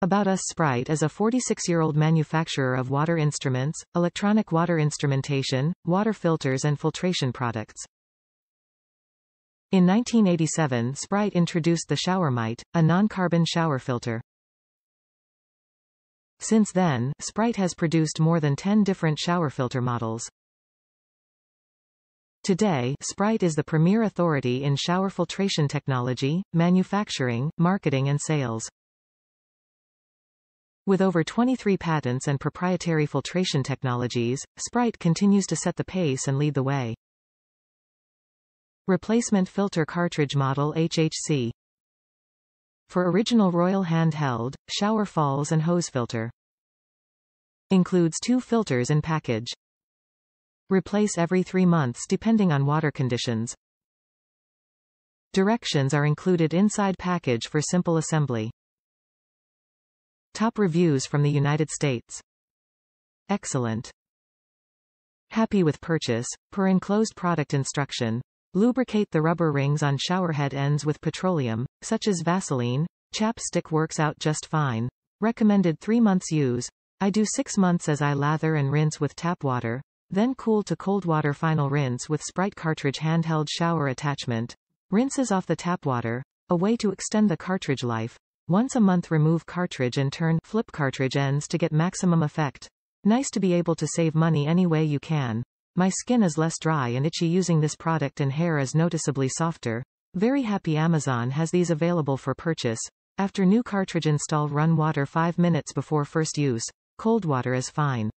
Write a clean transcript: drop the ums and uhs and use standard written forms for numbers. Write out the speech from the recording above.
About Us. Sprite is a 46-year-old manufacturer of water instruments, electronic water instrumentation, water filters and filtration products. In 1987, Sprite introduced the Shower-Mite, a non-carbon shower filter. Since then, Sprite has produced more than 10 different shower filter models. Today, Sprite is the premier authority in shower filtration technology, manufacturing, marketing and sales. With over 23 patents and proprietary filtration technologies, Sprite continues to set the pace and lead the way. Replacement filter cartridge model HHC. For original Royal handheld, shower falls and hose filter. Includes 2 filters in package. Replace every 3 months depending on water conditions. Directions are included inside package for simple assembly. Top reviews from the United States. Excellent. Happy with purchase. Per enclosed product instruction. Lubricate the rubber rings on shower head ends with petroleum, such as Vaseline. Chapstick works out just fine. Recommended 3 months use. I do 6 months as I lather and rinse with tap water, then cool to cold water final rinse with Sprite cartridge handheld shower attachment. Rinses off the tap water, a way to extend the cartridge life. Once a month remove cartridge and turn flip cartridge ends to get maximum effect. Nice to be able to save money any way you can. My skin is less dry and itchy using this product and hair is noticeably softer. Very happy. Amazon has these available for purchase. After new cartridge install, run water 5 minutes before first use. Cold water is fine.